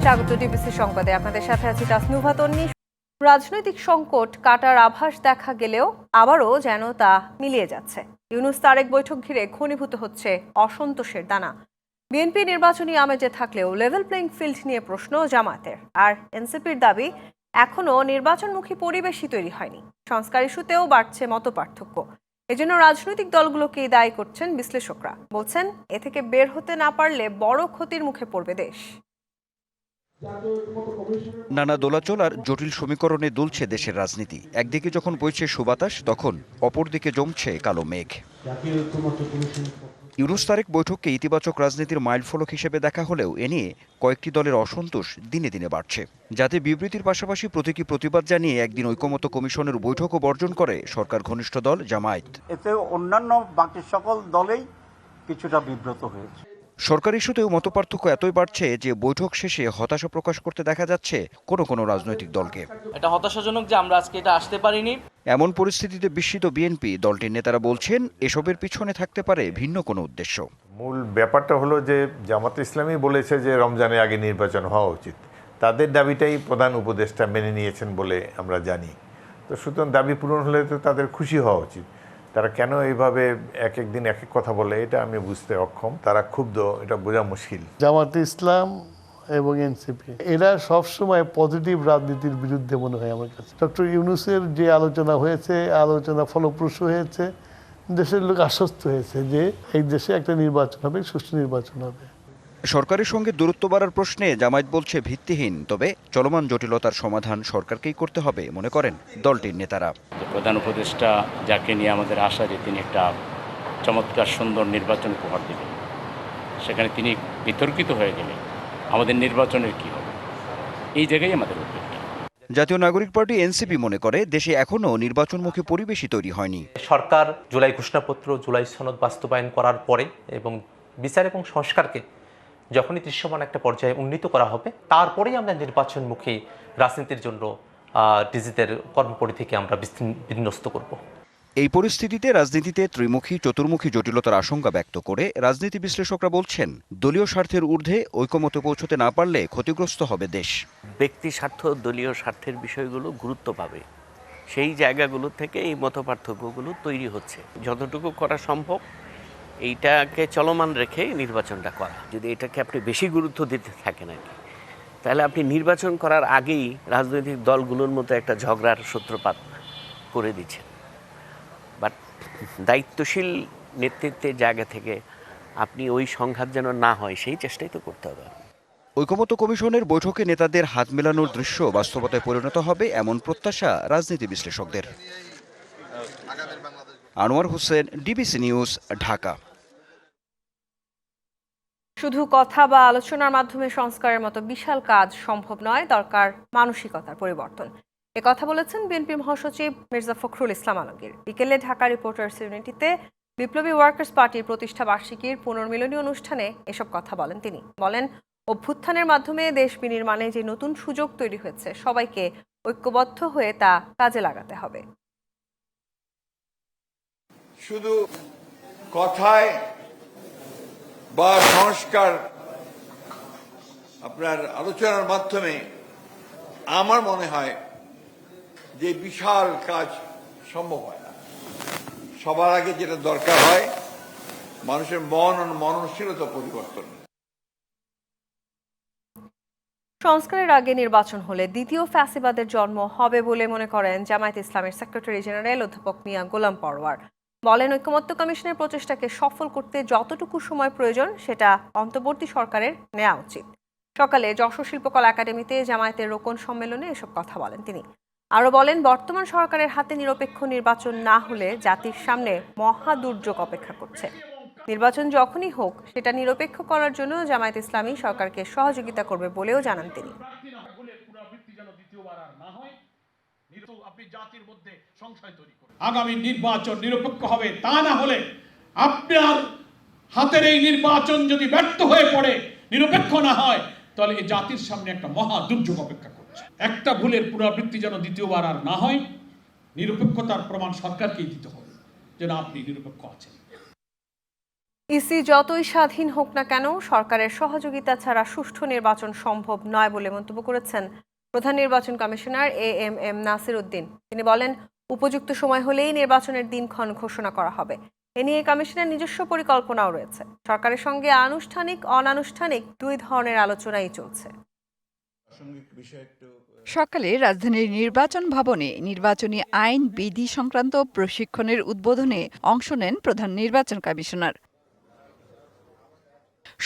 স্বাগত ডিবিসি সংবাদে, আপনাদের সাথে আছি তাসনুভা তন্নি। রাজনৈতিক সংকট কাটার আভাস দেখা গেলেও আবারও যেন তা মিলিয়ে যাচ্ছে। ইউনূস তারেক বৈঠক ঘিরে ঘনীভূত হচ্ছে অসন্তোষের দানা। বিএনপি নির্বাচনী আমেজে থাকলেও লেভেল প্লেইং ফিল্ড নিয়ে প্রশ্ন জামায়াতের। আর এনসিপির দাবি, এখনও নির্বাচনমুখী পরিবেশই তৈরি হয়নি। সংস্কার ইস্যুতেও বাড়ছে মতপার্থক্য। এজন্য রাজনৈতিক দলগুলোকেই দায়ী করছেন বিশ্লেষকরা। বলছেন, এ থেকে বের হতে না পারলে বড় ক্ষতির মুখে পড়বে দেশ। নানা দোলাচল আর জটিল সমীকরণে দুলছে দেশের রাজনীতি। একদিকে যখন বইছে সুবাতাস, তখন অপরদিকে জমছে কালো মেঘ। ইউনূস তারেক বৈঠককে ইতিবাচক রাজনীতির মাইলফলক হিসেবে দেখা হলেও এ নিয়ে কয়েকটি দলের অসন্তোষ দিনে দিনে বাড়ছে। যাতে বিবৃতির পাশাপাশি প্রতীকী প্রতিবাদ জানিয়ে একদিন ঐকমত্য কমিশনের বৈঠকও বর্জন করে সরকার ঘনিষ্ঠ দল জামায়াত। এতে অন্যান্য বাকি সকল দলেই কিছুটা বিব্রত হয়েছে। সরকার ইস্যুতেও মতপার্থক্য এতই বাড়ছে যে বৈঠক শেষে হতাশা প্রকাশ করতে দেখা যাচ্ছে কোনো রাজনৈতিক দলকে। এটা হতাশাজনক যে আমরা আজকে এটা আসতে পারিনি। এমন পরিস্থিতিতে বিস্মিত বিএনপি। দলটির নেতারা বলছেন, এসবের পিছনে থাকতে পারে ভিন্ন কোনো উদ্দেশ্য। মূল ব্যাপারটা হলো যে জামাত ইসলামী বলেছে যে রমজানের আগে নির্বাচন হওয়া উচিত। তাদের দাবিটাই প্রধান উপদেষ্টা মেনে নিয়েছেন বলে আমরা জানি। তো সুতরাং দাবি পূরণ হলে তো তাদের খুশি হওয়া উচিত। তারা কেন এইভাবে এক এক দিন এক এক কথা বলে, এটা আমি বুঝতে অক্ষম। তারা ক্ষুব্ধ, এটা বোঝা মুশকিল। জামাতে ইসলাম এবং এনসিপি এরা সবসময় পজিটিভ রাজনীতির বিরুদ্ধে মনে হয় আমার কাছে। ডক্টর ইউনূসের যে আলোচনা হয়েছে, আলোচনা ফলপ্রসূ হয়েছে, দেশের লোক আশ্বস্ত হয়েছে যে এই দেশে একটা নির্বাচন হবে, সুষ্ঠু নির্বাচন হবে। সরকারের সঙ্গে দূরত্ব বাড়ার প্রশ্নে জামায়াত বলছে ভিত্তিহীন। তবে চলমান জটিলতার সমাধান সরকারকেই করতে হবে মনে করেন দলটির নেতারা। প্রধান উপদেষ্টা যাকে নিয়ে আমাদের আশা যে তিনি একটা চমৎকার সুন্দর নির্বাচন উপহার দেবেন, সেখানে তিনি বিতর্কিত হয়ে গেলে আমাদের নির্বাচনের কি হবে, এই জায়গায় আমাদের উদ্বেগ। জাতীয় নাগরিক পার্টি এনসিপি মনে করে দেশে এখনও নির্বাচনমুখী পরিবেশই তৈরি হয়নি। সরকার জুলাই ঘোষণাপত্র, জুলাই সনদ বাস্তবায়ন করার পরে এবং বিচার এবং সংস্কারকে যখনই দৃশ্যমান একটা পর্যায়ে উন্নীত করা হবে, তারপরেই আমরা নির্বাচনমুখী রাজনীতির জন্য নিজেদের কর্মপরিধিকে আমরা বিন্যস্ত করব। এই পরিস্থিতিতে রাজনীতিতে ত্রিমুখী চতুর্মুখী জটিলতার আশঙ্কা ব্যক্ত করে রাজনীতি বিশ্লেষকরা বলছেন, দলীয় স্বার্থের ঊর্ধ্বে ঐকমত্যে পৌঁছতে না পারলে ক্ষতিগ্রস্ত হবে দেশ। ব্যক্তি স্বার্থ, দলীয় স্বার্থের বিষয়গুলো গুরুত্ব পাবে। সেই জায়গাগুলো থেকে এই মতপার্থক্যগুলো তৈরি হচ্ছে। যতটুকু করা সম্ভব এইটাকে চলমান রেখে নির্বাচনটা করা। যদি এটাকে আপনি বেশি গুরুত্ব দিতে থাকেন নাকি, তাহলে আপনি নির্বাচন করার আগেই রাজনৈতিক দলগুলোর মতো একটা ঝগড়ার সূত্রপাত করে দিচ্ছেন। বাট দায়িত্বশীল নেতৃত্বের জায়গা থেকে আপনি ওই সংঘাত যেন না হয়, সেই চেষ্টাই তো করতে হবে। ঐকমত্য কমিশনের বৈঠকে নেতাদের হাত মেলানোর দৃশ্য বাস্তবতায় পরিণত হবে এমন প্রত্যাশা রাজনীতি বিশ্লেষকদের। Anwar Hossain, DBC news, Dhaka. শুধু কথা বা আলোচনার মাধ্যমে সংস্কারের মতো বিশাল কাজ সম্ভব নয়, দরকার মানসিকতার পরিবর্তন। কথা বলেছেন বিএনপি মহাসচিব মির্জা ফখরুল ইসলাম আলমগীর। বিকেলে ঢাকা রিপোর্টার্স ইউনিটিতে বিপ্লবী ওয়ার্কার্স পার্টির প্রতিষ্ঠা বার্ষিকীর পুনর্মিলনী অনুষ্ঠানে এসব কথা বলেন তিনি। বলেন, অভ্যুত্থানের মাধ্যমে দেশ বিনির্মাণে যে নতুন সুযোগ তৈরি হয়েছে, সবাইকে ঐক্যবদ্ধ হয়ে তা কাজে লাগাতে হবে। শুধু কথায় বা সংস্কার আপনার আলোচনার মাধ্যমে আমার মনে হয় যে বিশাল কাজ সম্ভব হয় না। সবার আগে যেটা দরকার হয় মানুষের মন ও মননশীলতা পরিবর্তন। সংস্কারের আগে নির্বাচন হলে দ্বিতীয় ফ্যাসিবাদের জন্ম হবে বলে মনে করেন জামায়াত ইসলামের সেক্রেটারি জেনারেল অধ্যাপক মিয়া গোলাম পরোয়ার। বলেন, ঐকমত্য কমিশনের প্রচেষ্টাকে সফল করতে যতটুকু সময় প্রয়োজন সেটা অন্তর্বর্তী সরকারের নেওয়া উচিত। সকালে যশোর শিল্পকলা একাডেমিতে জামায়াতের রোকন সম্মেলনে এসব কথা বলেন তিনি। আরও বলেন, বর্তমান সরকারের হাতে নিরপেক্ষ নির্বাচন না হলে জাতির সামনে মহা দুর্যোগ অপেক্ষা করছে। নির্বাচন যখনই হোক সেটা নিরপেক্ষ করার জন্য জামায়াত ইসলামী সরকারকে সহযোগিতা করবে বলেও জানান তিনি। আগামী নির্বাচন নিরপেক্ষ হবে, তা না হলে আপনার হাতের এই নির্বাচন যদি ব্যর্থ হয়ে পড়ে, নিরপেক্ষ না হয়, তাহলে এই জাতির সামনে একটা মহা দুর্যোগ অপেক্ষা করছে। একটা ভুলের পুনরাবৃত্তি যেন দ্বিতীয়বার আর না হয়, নিরপেক্ষতার প্রমাণ সরকারকেই দিতে হবে যেন আপনি নিরপেক্ষ আছেন। ইসি যতই স্বাধীন হোক না কেন সরকারের সহযোগিতা ছাড়া সুষ্ঠু নির্বাচন সম্ভব নয় বলে মন্তব্য করেছেন প্রধান নির্বাচন কমিশনার এএমএম নাসির উদ্দিন। তিনি বলেন, উপযুক্ত সময় হলেই নির্বাচনের দিনক্ষণ ঘোষণা করা হবে। এ নিয়ে কমিশনের নিজস্ব পরিকল্পনাও রয়েছে। সরকারের সঙ্গে আনুষ্ঠানিক অনানুষ্ঠানিক দুই ধরনের আলোচনাই চলছে। সকালে রাজধানীর নির্বাচন ভবনে নির্বাচনী আইন বিধি সংক্রান্ত প্রশিক্ষণের উদ্বোধনে অংশ নেন প্রধান নির্বাচন কমিশনার।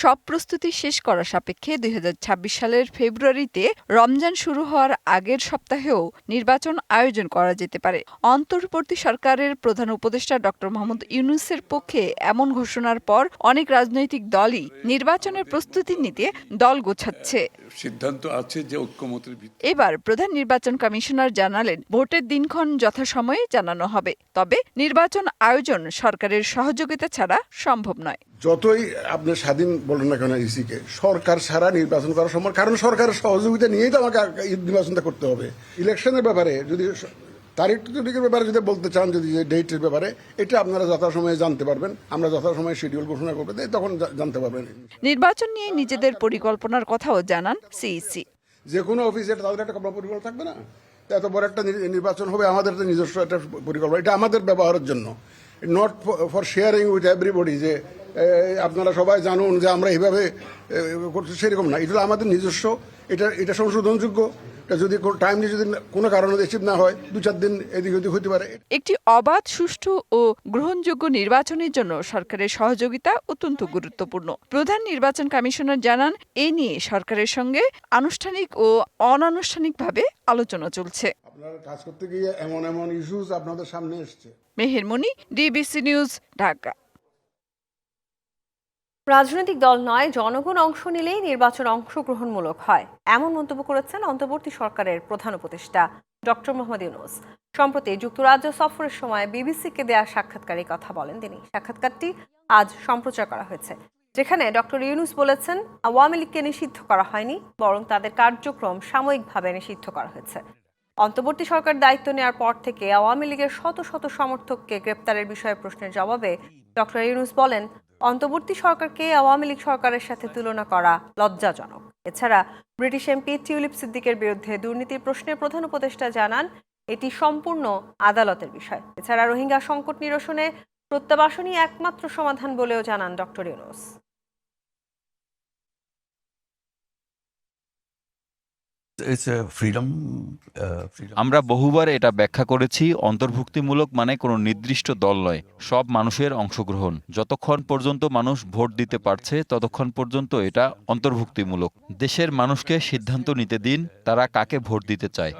সব প্রস্তুতি শেষ করা সাপেক্ষে 2026 সালের ফেব্রুয়ারিতে রমজান শুরু হওয়ার আগের সপ্তাহেও নির্বাচন আয়োজন করা যেতে পারে। অন্তর্বর্তী সরকারের প্রধান উপদেষ্টা ডক্টর মোহাম্মদ ইউনূসের পক্ষে এমন ঘোষণার পর অনেক রাজনৈতিক দলই নির্বাচনের প্রস্তুতি নিতে দল গোছাচ্ছে। সিদ্ধান্ত আছে যে ঐক্যমতের ভিত্তিতে এবার প্রধান নির্বাচন কমিশনার জানালেন, ভোটের দিনক্ষণ যথাসময়ে জানানো হবে, তবে নির্বাচন আয়োজন সরকারের সহযোগিতা ছাড়া সম্ভব নয়। যতই আপনি স্বাধীন বলেন না কেন ইসিকে, সরকার ছাড়া নির্বাচন করা সম্ভব, কারণ সরকারের সহযোগিতা নিয়েই তো আমাকে নির্বাচনটা করতে হবে। ইলেকশনের ব্যাপারে যদি তারিখের ব্যাপারে যদি বলতে চান, যদি ডেটের ব্যাপারে, এটা আপনারা যথাসময়ে জানতে পারবেন। আমরা যথাসময়ে শিডিউল ঘোষণা করবো, তখন জানতে পারবেন। নির্বাচন নিয়ে নিজেদের পরিকল্পনার কথাও জানান সিইসি। যে কোনো অফিসে তাদের একটা পরিকল্পনা থাকবে না, এত বড় একটা নির্বাচন হবে, আমাদের তো নিজস্ব একটা পরিকল্পনা, এটা আমাদের ব্যবহারের জন্য, not for sharing with everybody, যে আপনারা সবাই জানুন যে আমরা এইভাবে করছি, সেরকম না। এটা আমাদের নিজস্ব, এটা সংশোধনযোগ্য। যদি টাইমলি যদি কোনো কারণে রিসিভ না হয়, 2-4 দিন এদিক ওদিক হতে পারে। একটি অবাধ, সুষ্ঠু ও গ্রহণযোগ্য নির্বাচনের জন্য সরকারের সহযোগিতা অত্যন্ত গুরুত্বপূর্ণ। প্রধান নির্বাচন কমিশনার জানান, এ নিয়ে সরকারের সঙ্গে আনুষ্ঠানিক ও অনানুষ্ঠানিকভাবে আলোচনা চলছে। আপনারা কাজ করতে গিয়ে এমন ইস্যুস আপনাদের সামনে এসছে। মেহের মনি, ডিবিসি নিউজ, ঢাকা। রাজনৈতিক দল নয়, জনগণ অংশ নিলেই নির্বাচন অংশগ্রহণমূলক হয়, এমন মন্তব্য করেছেন অন্তর্বর্তী সরকারের প্রধান উপদেষ্টা ডক্টর মোহাম্মদ ইউনূস। সম্প্রতি যুক্তরাজ্য সফরের সময় বিবিসিকে দেয়া সাক্ষাৎকারে কথা বলেন তিনি। সাক্ষাৎকারটি আজ সম্প্রচার করা হয়েছে, যেখানে ডক্টর ইউনূস বলেছেন, আওয়ামী লীগকে নিষিদ্ধ করা হয়নি, বরং তাদের কার্যক্রম সাময়িকভাবে নিষিদ্ধ করা হয়েছে। অন্তর্বর্তী সরকার দায়িত্ব নেওয়ার পর থেকে আওয়ামী লীগের শত শত সমর্থককে গ্রেপ্তারের বিষয়ে প্রশ্নের জবাবে ডক্টর ইউনূস বলেন, অন্তর্বর্তী সরকারকে আওয়ামী লীগ সরকারের সাথে তুলনা করা লজ্জাজনক। এছাড়া ব্রিটিশ এমপি টিউলিপ সিদ্দিকের বিরুদ্ধে দুর্নীতির প্রশ্নে প্রধান উপদেষ্টা জানান, এটি সম্পূর্ণ আদালতের বিষয়। এছাড়া রোহিঙ্গা সংকট নিরসনে প্রত্যাবাসনই একমাত্র সমাধান বলেও জানান ডক্টর ইউনূস। আমরা বহুবার এটা ব্যাখ্যা করেছি, অন্তর্ভুক্তিমূলক মানে কোনো নির্দিষ্ট দল নয়, সব মানুষের অংশগ্রহণ। যতক্ষণ পর্যন্ত মানুষ ভোট দিতে পারছে ততক্ষণ পর্যন্ত এটা অন্তর্ভুক্তিমূলক। দেশের মানুষকে সিদ্ধান্ত নিতে দিন তারা কাকে ভোট দিতে চায়।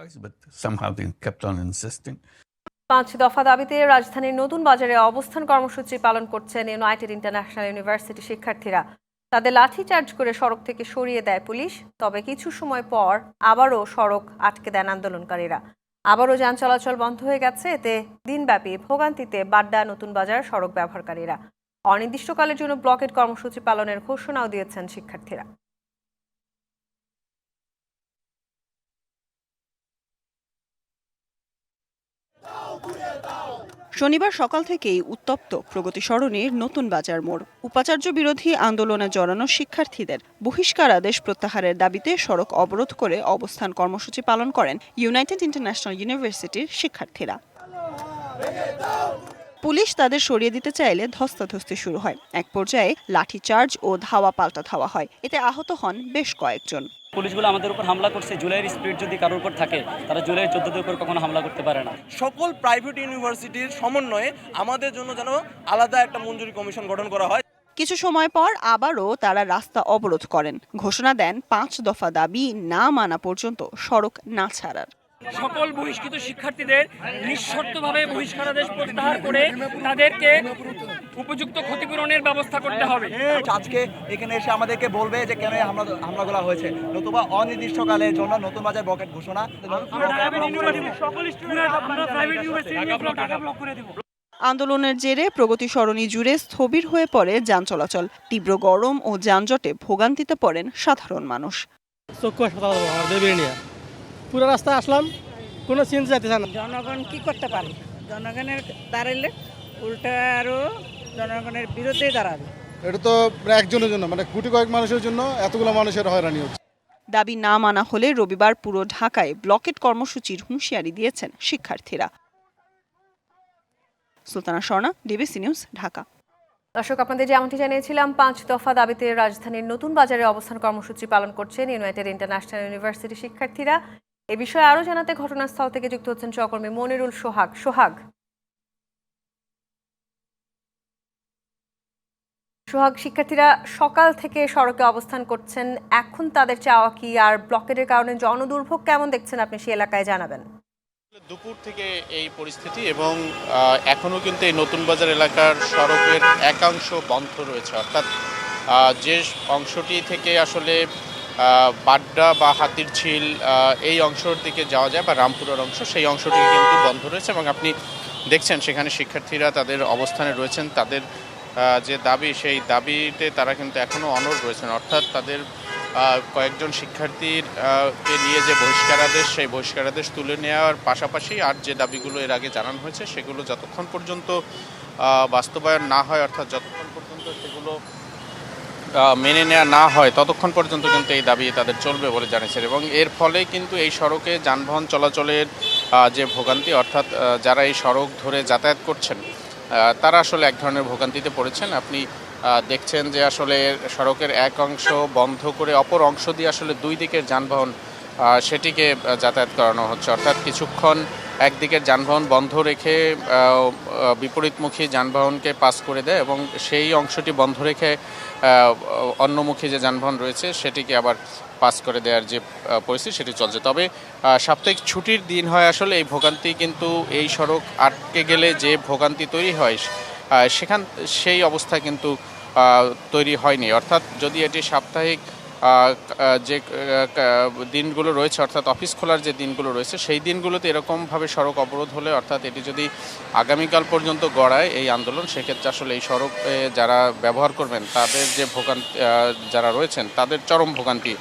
5 দফা দাবিতে রাজধানীর নতুন বাজারে অবস্থান কর্মসূচি পালন করছেন ইউনাইটেড ইন্টারন্যাশনাল ইউনিভার্সিটি শিক্ষার্থীরা। তাদের লাঠিচার্জ করে সড়ক থেকে সরিয়ে দেয় পুলিশ। তবে কিছু সময় পর আবারও সড়ক আটকে দেন আন্দোলনকারীরা। আবারও যান চলাচল বন্ধ হয়ে গেছে। এতে দিনব্যাপী ভোগান্তিতে বাড্ডা নতুন বাজার সড়ক ব্যবহারকারীরা। অনির্দিষ্টকালের জন্য ব্লকেট কর্মসূচি পালনের ঘোষণাও দিয়েছেন শিক্ষার্থীরা। শনিবার সকাল থেকেই উত্তপ্ত প্রগতি সরণির নতুন বাজার মোড়। উপাচার্য বিরোধী আন্দোলনে জড়ানো শিক্ষার্থীদের বহিষ্কার আদেশ প্রত্যাহারের দাবিতে সড়ক অবরোধ করে অবস্থান কর্মসূচি পালন করেন ইউনাইটেড ইন্টারন্যাশনাল ইউনিভার্সিটির শিক্ষার্থীরা। পুলিশ তাদের সরিয়ে দিতে চাইলে ধস্তাধস্তি শুরু হয়। এক পর্যায়ে লাঠিচার্জ ও ধাওয়া পাল্টা ধাওয়া হয়। এতে আহত হন বেশ কয়েকজন। পুলিশগুলো আমাদের উপর হামলা করছে। জুলাইয়ের স্পিরিট যদি কারোর উপর থাকে, তারা জুলাইয়ের 14 উপর কখনো হামলা করতে পারে না। সকল প্রাইভেট ইউনিভার্সিটির সমন্বয়ে আমাদের জন্য যেন আলাদা একটা মঞ্জুরি কমিশন গঠন করা হয়। কিছু সময় পর আবারও তারা রাস্তা অবরোধ করেন। ঘোষণা দেন 5 দফা দাবি না মানা পর্যন্ত সড়ক না ছাড়ার। সকল বহিষ্কৃত শিক্ষার্থীদের নিঃশর্তভাবে বহিষ্কারাদেশ প্রত্যাহার করে তাদেরকে উপযুক্ত ক্ষতিপূরণের ব্যবস্থা করতে হবে। আজকে এখানে এসে আমাদেরকে বলবে যে কেন হামলাগুলো হয়েছে, নতুবা অনির্দিষ্টকালের জন্য নতুন বাজার ব্লকেট ঘোষণা। আন্দোলনের জেরে প্রগতি সরণি জুড়ে স্থবির হয়ে পড়ে যান চলাচল। তীব্র গরম ও যানজটে ভোগান্তিতে পড়েন সাধারণ মানুষ। পুরো রাস্তায় আসলাম, কোনো চেঞ্জ যাইতেছে না। জনগণ কি করতে পারে? জনগণের দাঁড়াইলে উল্টা আরো জনগণের বিরুদ্ধেই দাঁড়াবে। এটা তো একজনের জন্য মানে কোটি কয়েক মানুষের জন্য এতগুলো মানুষের হয়রানি হচ্ছে। দাবি না মানা হলে রবিবার পুরো ঢাকায় ব্লকেট কর্মসূচির হুঁশিয়ারি দিয়েছেন শিক্ষার্থীরা। Sultana Swarna, DBC news, Dhaka. দর্শক, আপনাদের যেমনটি জানিয়েছিলাম 5 দফা দাবিতে রাজধানীর নতুন বাজারে অবস্থান কর্মসূচি পালন করছেন ইউনাইটেড ইন্টারন্যাশনাল ইউনিভার্সিটি শিক্ষার্থীরা। এ বিষয়ে আরও জানাতে ঘটনাস্থল থেকে যুক্ত হচ্ছেন সহকর্মী মনিরুল সোহাগ। সোহাগ, শিক্ষার্থীরা সকাল থেকে সড়কে অবস্থান করছেন, এখন তাদের চাওয়া কি, আর ব্লকেটের কারণে জনদুর্ভোগ কেমন দেখছেন আপনি সেই এলাকায় জানাবেন। দুপুর থেকে এই পরিস্থিতি এবং এখনও কিন্তু এই নতুন বাজার এলাকার সড়কের একাংশ বন্ধ রয়েছে, অর্থাৎ যে অংশটি থেকে আসলে বাড্ডা বা হাতির ঝিল এই অংশের দিকে যাওয়া যায় বা রামপুরের অংশ, সেই অংশটি কিন্তু বন্ধ রয়েছে এবং আপনি দেখছেন সেখানে শিক্ষার্থীরা তাদের অবস্থানে রয়েছেন। তাদের যে দাবি, সেই দাবিতে তারা কিন্তু এখনও অনড় রয়েছেন, অর্থাৎ তাদের কয়েকজন শিক্ষার্থীর কে নিয়ে যে বহিষ্কারাদেশ, সেই বহিষ্কারাদেশ তুলে নেওয়ার পাশাপাশি আর যে দাবিগুলো এর আগে জানানো হয়েছে সেগুলো যতক্ষণ পর্যন্ত বাস্তবায়ন না হয়, অর্থাৎ যতক্ষণ পর্যন্ত সেগুলো মেনে নেওয়া না হয় ততক্ষণ পর্যন্ত কিন্তু এই দাবি তাদের চলবে বলে জানিয়েছেন। এবং এর ফলে কিন্তু এই সড়কে যানবাহন চলাচলের যে ভোগান্তি, অর্থাৎ যারা এই সড়ক ধরে যাতায়াত করছেন তারা আসলে এক ধরনের ভোগান্তিতে পড়েছেন। আপনি দেখছেন যে আসলে সড়কের এক অংশ বন্ধ করে অপর অংশ দিয়ে আসলে দুই দিকের যানবাহন সেটিকে যাতায়াত করানো হচ্ছে, অর্থাৎ কিছুক্ষণ একদিকের যানবাহন বন্ধ রেখে বিপরীতমুখী যানবাহনকে পাস করে দেয় এবং সেই অংশটি বন্ধ রেখে অন্যমুখী যে যানবাহন রয়েছে সেটিকে আবার পাস করে দেওয়ার যে পরিস্থিতি সেটি চলছে। তবে সাপ্তাহিক ছুটির দিন হয় আসলে এই ভোগান্তি কিন্তু এই সড়ক আটকে গেলে যে ভোগান্তি তৈরি হয় সেই অবস্থা কিন্তু তৈরি হয়নি, অর্থাৎ যদি এটি সাপ্তাহিক যে দিনগুলো রয়েছে, অর্থাৎ অফিস খোলার যে দিনগুলো রয়েছে সেই দিনগুলোতে এরকমভাবে সড়ক অবরোধ হলে, অর্থাৎ এটি যদি আগামীকাল পর্যন্ত গড়ায় এই আন্দোলন, সেক্ষেত্রে আসলে এই সড়কে যারা ব্যবহার করবেন তাদের যে ভোগান্তি যারা রয়েছেন তাদের চরম ভোগান্তি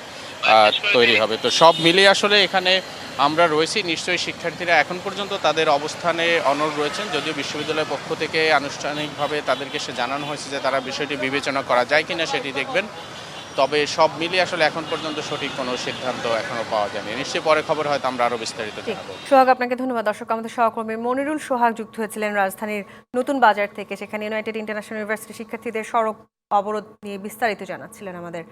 তৈরি হবে। তো সব মিলিয়ে আসলে এখানে আমরা রয়েছি, নিশ্চয়ই শিক্ষার্থীরা এখন পর্যন্ত তাদের অবস্থানে অনড় রয়েছেন, যদিও বিশ্ববিদ্যালয়ের পক্ষ থেকে আনুষ্ঠানিকভাবে তাদেরকে সে জানানো হয়েছে যে তারা বিষয়টি বিবেচনা করা যায় কিনা সেটি দেখবেন। তবে সব মিলিয়ে আসলে এখন পর্যন্ত সঠিক কোনো সিদ্ধান্ত এখনো পাওয়া যায়নি। নিশ্চয়ই পরে খবর হয়তো আমরা আরো বিস্তারিত জানাবো। সোহাগ, আপনাকে ধন্যবাদ। দর্শক, আমাদের সহকর্মী মনিরুল সোহাগ যুক্ত হয়েছিলেন রাজধানীর নতুন বাজার থেকে, সেখানে ইউনাইটেড ইন্টারন্যাশনাল ইউনিভার্সিটি শিক্ষার্থীদের সড়ক অবরোধ নিয়ে বিস্তারিত জানাচ্ছিলেন আমাদের।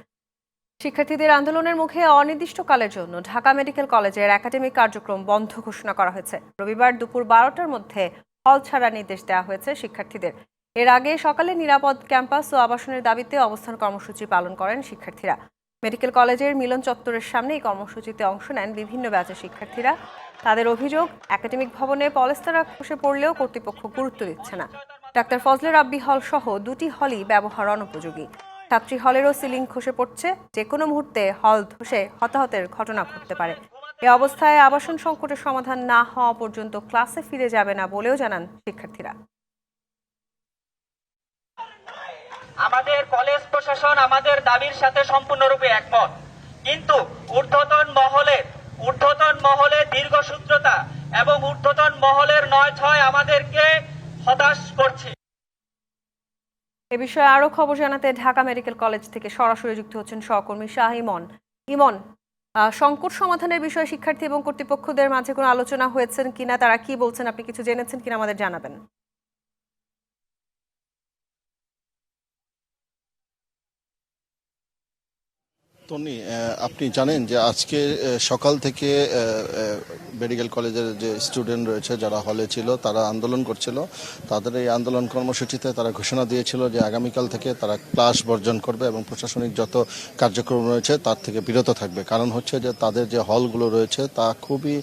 শিক্ষার্থীদের আন্দোলনের মুখে অনির্দিষ্টকালের জন্য ঢাকা মেডিকেল কলেজের একাডেমিক কার্যক্রম বন্ধ ঘোষণা করা হয়েছে। রবিবার দুপুর 12টার মধ্যে হল ছাড়ার নির্দেশ দেওয়া হয়েছে শিক্ষার্থীদের। এর আগে সকালে নিরাপদ ক্যাম্পাস ও আবাসনের দাবিতে অবস্থান কর্মসূচি পালন করেন শিক্ষার্থীরা। মেডিকেল কলেজের মিলন চত্বরের সামনে এই কর্মসূচিতে অংশ নেন বিভিন্ন ব্যাচের শিক্ষার্থীরা। তাদের অভিযোগ, একাডেমিক ভবনে পলেস্তারা খসে পড়লেও কর্তৃপক্ষ গুরুত্ব দিচ্ছে না। ডাক্তার ফজলে রাব্বি হল সহ দুটি হলই ব্যবহার অনুপযোগী। ছাত্রী হলেরও সিলিং খসে পড়ছে, যে কোনো মুহূর্তে হল ধসে হতাহতের ঘটনা ঘটতে পারে। এ অবস্থায় আবাসন সংকটের সমাধান না হওয়া পর্যন্ত ক্লাসে ফিরে যাবে না বলেও জানান শিক্ষার্থীরা। আমাদের কলেজ প্রশাসন আমাদের দাবির সাথে সম্পূর্ণরূপে একমত, কিন্তু ঊর্ধ্বতন মহলের দীর্ঘসূত্রতা এবং ঊর্ধ্বতন মহলের নয় আমাদেরকে হতাশ করছে। এ বিষয়ে আরো খবর জানাতে ঢাকা মেডিকেল কলেজ থেকে সরাসরি যুক্ত হচ্ছেন সহকর্মী শাহ ইমন। ইমন, সংকট সমাধানের বিষয়ে শিক্ষার্থী এবং কর্তৃপক্ষদের মাঝে কোনো আলোচনা হয়েছেন কিনা, তারা কি বলছেন, আপনি কিছু জেনেছেন কিনা আমাদের জানাবেন। তনি, আপনি জানেন যে আজকে সকাল থেকে মেডিকেল কলেজের যে স্টুডেন্ট রয়েছে যারা হলে ছিল তারা আন্দোলন করছিল। তাদের এই আন্দোলন কর্মসূচিতে তারা ঘোষণা দিয়েছিল যে আগামীকাল থেকে তারা ক্লাস বর্জন করবে এবং প্রশাসনিক যত কার্যক্রম রয়েছে তার থেকে বিরত থাকবে। কারণ হচ্ছে যে তাদের যে হলগুলো রয়েছে তা খুবই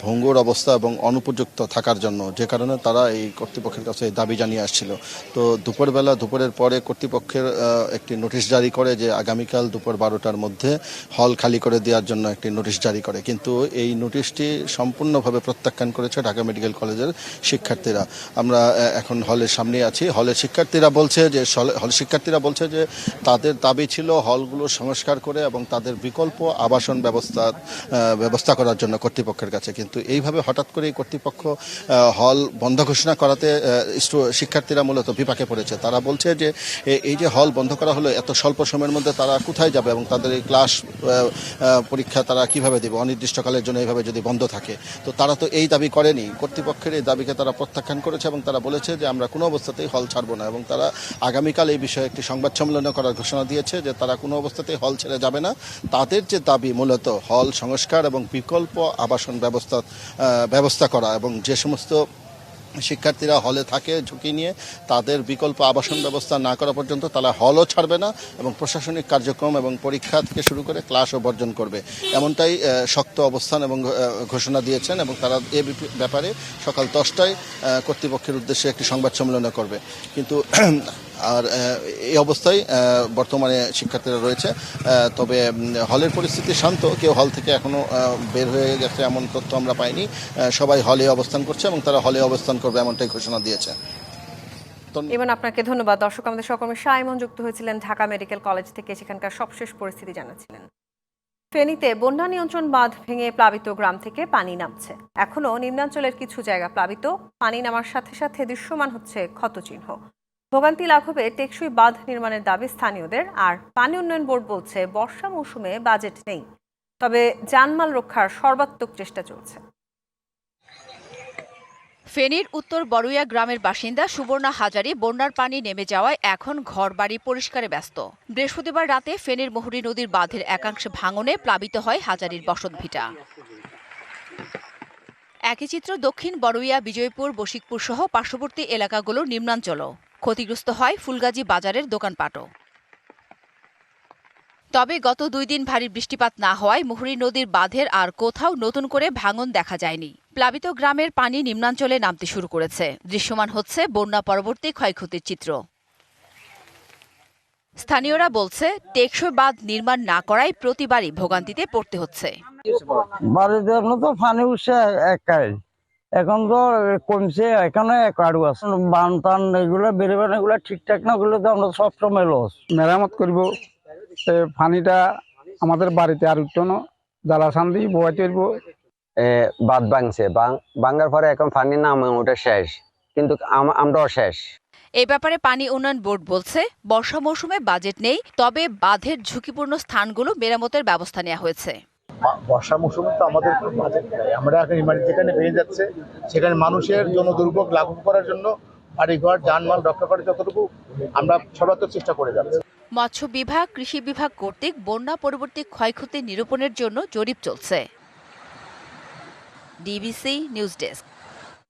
ভঙ্গুর অবস্থা এবং অনুপযুক্ত থাকার জন্য, যে কারণে তারা এই কর্তৃপক্ষের কাছে দাবি জানিয়ে আসছিল। তো দুপুরের পরে কর্তৃপক্ষের একটি নোটিশ জারি করে যে আগামীকাল দুপুর 12টার মধ্যে হল খালি করে দেওয়ার জন্য একটি নোটিশ জারি করে, কিন্তু এই নোটিশটি সম্পূর্ণভাবে প্রত্যাখ্যান করেছে ঢাকা মেডিকেল কলেজের শিক্ষার্থীরা। আমরা এখন হলের সামনে আছি। হলের শিক্ষার্থীরা বলছে যে তাদের দাবি ছিল হলগুলো সংস্কার করে এবং তাদের বিকল্প আবাসন ব্যবস্থা করার জন্য কর্তৃপক্ষের কাছে, কিন্তু এইভাবে হঠাৎ করে কর্তৃপক্ষ হল বন্ধ ঘোষণা করাতে শিক্ষার্থীরা মূলত বিপাকে পড়েছে। তারা বলছে যে এই যে হল বন্ধ করা হলো, এত স্বল্প সময়ের মধ্যে তারা কোথায় যাবে এবং তাদের এই ক্লাস পরীক্ষা তারা কিভাবে দেবে অনির্দিষ্টকালের জন্য এইভাবে যদি বন্ধ থাকে। তো তারা তো এই দাবি করেনি, কর্তৃপক্ষের এই দাবিকে তারা প্রত্যাখ্যান করেছে এবং তারা বলেছে যে আমরা কোনো অবস্থাতেই হল ছাড়বো না, এবং তারা আগামীকাল এই বিষয়ে একটি সংবাদ সম্মেলন করার ঘোষণা দিয়েছে যে তারা কোনো অবস্থাতেই হল ছেড়ে যাবে না। তাদের যে দাবি মূলত হল সংস্কার এবং বিকল্প আবাসন ব্যবস্থা করা, এবং যে সমস্ত শিক্ষার্থীরা হলে থাকে ঝুঁকি নিয়ে তাদের বিকল্প আবাসন ব্যবস্থা না করা পর্যন্ত তারা হলও ছাড়বে না এবং প্রশাসনিক কার্যক্রম এবং পরীক্ষা থেকে শুরু করে ক্লাসও বর্জন করবে, এমনটাই শক্ত অবস্থান এবং ঘোষণা দিয়েছেন। এবং তারা এ ব্যাপারে সকাল 10টায় কর্তৃপক্ষের উদ্দেশ্যে একটি সংবাদ সম্মেলন করবে। কিন্তু আর এই অবস্থায় বর্তমানে শিক্ষার্থীরা রয়েছে, তবে হলের পরিস্থিতি শান্ত, কেউ হল থেকে এখনো বের হয়ে গেছে এমন তথ্য আমরা পাইনি। সবাই হলে অবস্থান করছে এবং তারা হলে অবস্থান করবে এমনটাই ঘোষণা দিয়েছে। এবং আপনাকে ধন্যবাদ। দর্শক, আমাদের সহকর্মী সাইমন যুক্ত হয়েছিলেন ঢাকা মেডিকেল কলেজ থেকে, সেখানকার সবশেষ পরিস্থিতি জানাচ্ছিলেন। ফেনীতে বন্যা নিয়ন্ত্রণ বাঁধ ভেঙে প্লাবিত গ্রাম থেকে পানি নামছে। এখনো নিম্নাঞ্চলের কিছু জায়গা প্লাবিত, পানি নামার সাথে সাথে দৃশ্যমান হচ্ছে ক্ষতচিহ্ন। ভোগান্তি লাঘবে টেকসই বাঁধ নির্মাণের দাবি স্থানীয়দের। আর পানি উন্নয়ন বোর্ড বলছে বর্ষা মৌসুমে বাজেট নেই, তবে জানমাল রক্ষার সর্বাত্মক চেষ্টা চলছে। ফেনীর উত্তর বড়ুইয়া গ্রামের বাসিন্দা সুবর্ণা হাজারি বন্যার পানি নেমে যাওয়ায় এখন ঘরবাড়ি পরিষ্কারে ব্যস্ত। বৃহস্পতিবার রাতে ফেনীর মুহুরী নদীর বাঁধের একাংশে ভাঙনে প্লাবিত হয় হাজারির বসতভিটা। একই চিত্র দক্ষিণ বড়ুইয়া, বিজয়পুর, বশিকপুর সহ পার্শ্ববর্তী এলাকাগুলোর নিম্নাঞ্চলও। ক্ষতিগ্রস্ত হয় ফুলগাজী বাজারের দোকানপাটও। তবে গত 2 দিন ভারী বৃষ্টিপাত না হওয়ায় মুহুরী নদীর বাঁধের আর কোথাও নতুন করে ভাঙন দেখা যায়নি। প্লাবিত গ্রামের পানি নিম্নাঞ্চলে নামতে শুরু করেছে। দৃশ্যমান হচ্ছে বন্যা পরবর্তী ক্ষয়ক্ষতির চিত্র। স্থানীয়রা বলছে টেকসই বাঁধ নির্মাণ না করায় প্রতিবারই ভোগান্তিতে পড়তে হচ্ছে। বাড়িতে তো পানি উঠছে একাই, এখন তো কমছে, এখানে কারু আছে বান টান এগুলো বেরোবেন, এগুলো ঠিকঠাক না করলে তো আমরা সবসময় লস। মেরামত করব, পানিটা আমাদের বাড়িতে আর উঠতো না, জ্বালা শান্তি বয়াতে পারব। বাঁধ ভাঙছে, ভাঙার পরে এখন পানি নামে ওটা শেষ, কিন্তু আমরাও শেষ। এই ব্যাপারে পানি উন্নয়ন বোর্ড বলছে বর্ষা মৌসুমে বাজেট নেই, তবে বাঁধের ঝুঁকিপূর্ণ স্থানগুলো মেরামতের ব্যবস্থা নেওয়া হয়েছে। বর্ষা মৌসুমে তো আমাদের বাজেট নেই, আমরা এখন যেখানে ভেঙে যাচ্ছে সেখানে মানুষের জনদুর্ভোগ লাঘব করার জন্য বাড়িঘর জানমাল রক্ষা করার যতটুকু আমরা সর্বাত্মক চেষ্টা করে যাচ্ছি। মৎস্য বিভাগ, কৃষি বিভাগ কর্তৃক বন্যা পরবর্তী ক্ষয়ক্ষতি নিরূপণের জন্য জরিপ চলছে। DBC news desk.